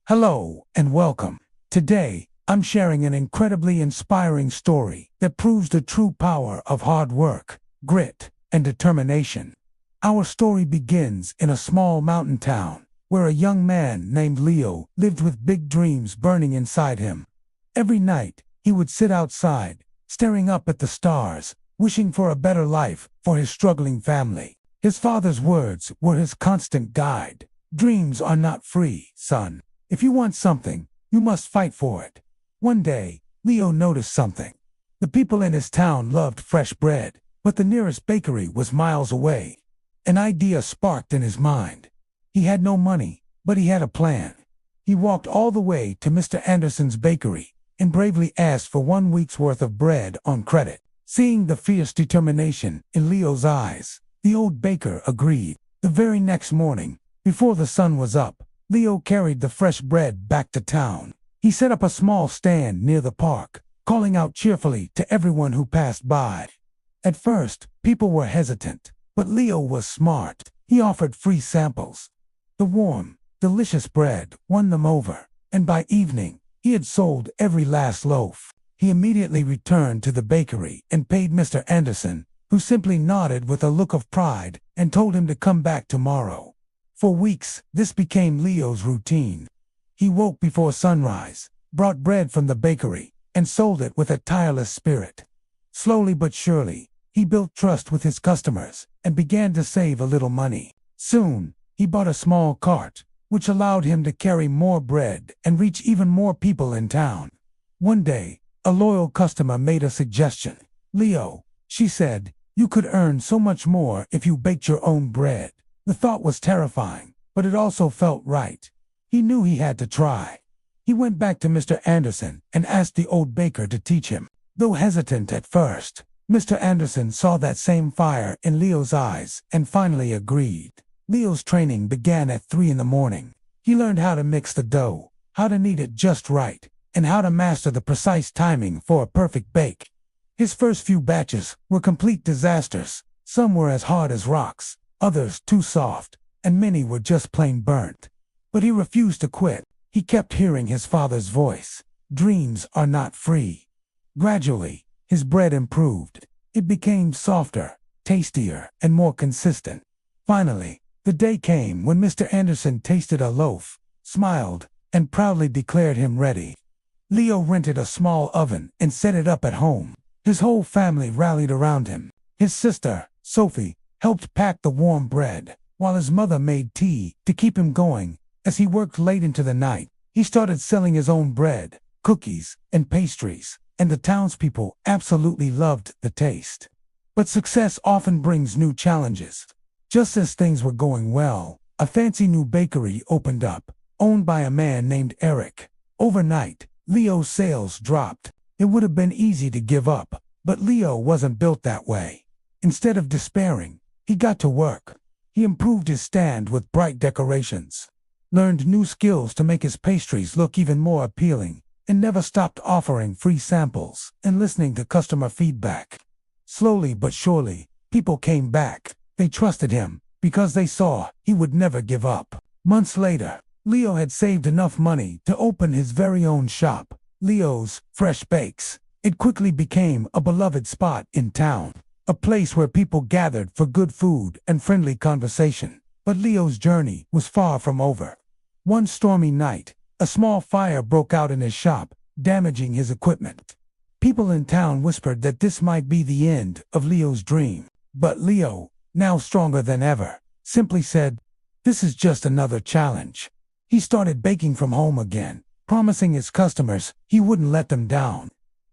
Hello and welcome. Today, I'm sharing an incredibly inspiring story that proves the true power of hard work, grit, and determination. Our story begins in a small mountain town where a young man named Leo lived with big dreams burning inside him. Every night, he would sit outside, staring up at the stars, wishing for a better life for his struggling family. His father's words were his constant guide. Dreams are not free, son. If you want something, you must fight for it. One day, Leo noticed something. The people in his town loved fresh bread, but the nearest bakery was miles away. An idea sparked in his mind. He had no money, but he had a plan. He walked all the way to Mr. Anderson's bakery and bravely asked for 1 week's worth of bread on credit. Seeing the fierce determination in Leo's eyes, the old baker agreed. The very next morning, before the sun was up, Leo carried the fresh bread back to town. He set up a small stand near the park, calling out cheerfully to everyone who passed by. At first, people were hesitant, but Leo was smart. He offered free samples. The warm, delicious bread won them over, and by evening, he had sold every last loaf. He immediately returned to the bakery and paid Mr. Anderson, who simply nodded with a look of pride and told him to come back tomorrow. For weeks, this became Leo's routine. He woke before sunrise, brought bread from the bakery, and sold it with a tireless spirit. Slowly but surely, he built trust with his customers and began to save a little money. Soon, he bought a small cart, which allowed him to carry more bread and reach even more people in town. One day, a loyal customer made a suggestion. "Leo," she said, "you could earn so much more if you baked your own bread." The thought was terrifying, but it also felt right. He knew he had to try. He went back to Mr. Anderson and asked the old baker to teach him. Though hesitant at first, Mr. Anderson saw that same fire in Leo's eyes and finally agreed. Leo's training began at 3 in the morning. He learned how to mix the dough, how to knead it just right, and how to master the precise timing for a perfect bake. His first few batches were complete disasters. Some were as hard as rocks, others too soft, and many were just plain burnt. But he refused to quit. He kept hearing his father's voice. Dreams are not free. Gradually, his bread improved. It became softer, tastier, and more consistent. Finally, the day came when Mr. Anderson tasted a loaf, smiled, and proudly declared him ready. Leo rented a small oven and set it up at home. His whole family rallied around him. His sister, Sophie, helped pack the warm bread, while his mother made tea to keep him going. As he worked late into the night, he started selling his own bread, cookies, and pastries, and the townspeople absolutely loved the taste. But success often brings new challenges. Just as things were going well, a fancy new bakery opened up, owned by a man named Eric. Overnight, Leo's sales dropped. It would have been easy to give up, but Leo wasn't built that way. Instead of despairing, he got to work. He improved his stand with bright decorations, learned new skills to make his pastries look even more appealing, and never stopped offering free samples and listening to customer feedback. Slowly but surely, people came back. They trusted him because they saw he would never give up. Months later, Leo had saved enough money to open his very own shop, Leo's Fresh Bakes. It quickly became a beloved spot in town, a place where people gathered for good food and friendly conversation. But Leo's journey was far from over. One stormy night, a small fire broke out in his shop, damaging his equipment. People in town whispered that this might be the end of Leo's dream. But Leo, now stronger than ever, simply said, "This is just another challenge." He started baking from home again, promising his customers he wouldn't let them down.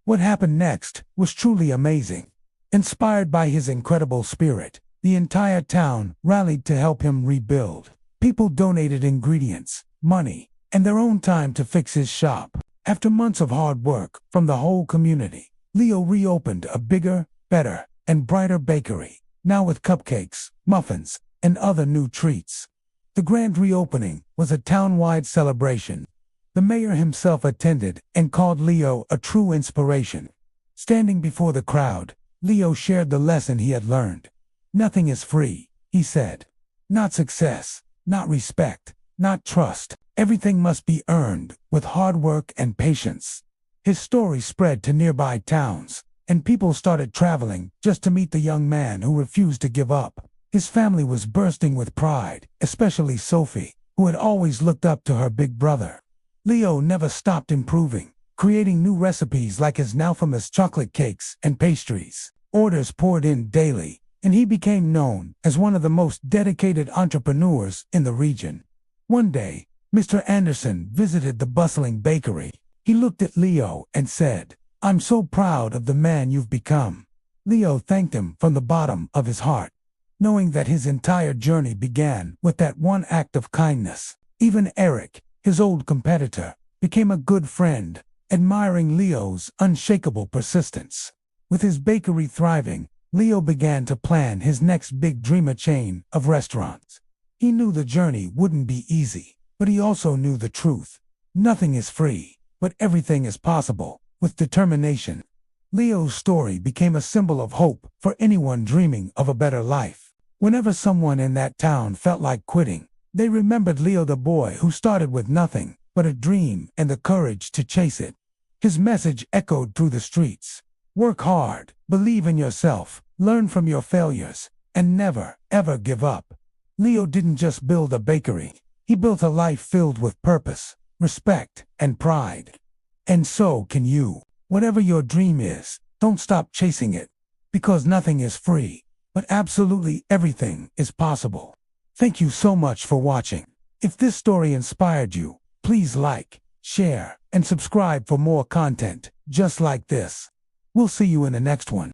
What happened next was truly amazing. Inspired by his incredible spirit, the entire town rallied to help him rebuild. People donated ingredients, money, and their own time to fix his shop. After months of hard work from the whole community, Leo reopened a bigger, better, and brighter bakery, now with cupcakes, muffins, and other new treats. The grand reopening was a town-wide celebration. The mayor himself attended and called Leo a true inspiration. Standing before the crowd, Leo shared the lesson he had learned. "Nothing is free," he said. "Not success, not respect, not trust, Everything must be earned with hard work and patience. His story spread to nearby towns, and people started traveling just to meet the young man who refused to give up. His family was bursting with pride, especially Sophie, who had always looked up to her big brother. Leo never stopped improving, creating new recipes like his now famous chocolate cakes and pastries. Orders poured in daily, and he became known as one of the most dedicated entrepreneurs in the region. One day, Mr. Anderson visited the bustling bakery. He looked at Leo and said, "I'm so proud of the man you've become." Leo thanked him from the bottom of his heart, knowing that his entire journey began with that one act of kindness. Even Eric, his old competitor, became a good friend, admiring Leo's unshakable persistence. With his bakery thriving, Leo began to plan his next big dream, a chain of restaurants. He knew the journey wouldn't be easy, but he also knew the truth. Nothing is free, but everything is possible with determination. Leo's story became a symbol of hope for anyone dreaming of a better life. Whenever someone in that town felt like quitting, they remembered Leo, the boy who started with nothing but a dream and the courage to chase it. His message echoed through the streets. Work hard, believe in yourself, learn from your failures, and never, ever give up. Leo didn't just build a bakery. He built a life filled with purpose, respect, and pride. And so can you. Whatever your dream is, don't stop chasing it. Because nothing is free, but absolutely everything is possible. Thank you so much for watching. If this story inspired you, please like, share, and subscribe for more content just like this. We'll see you in the next one.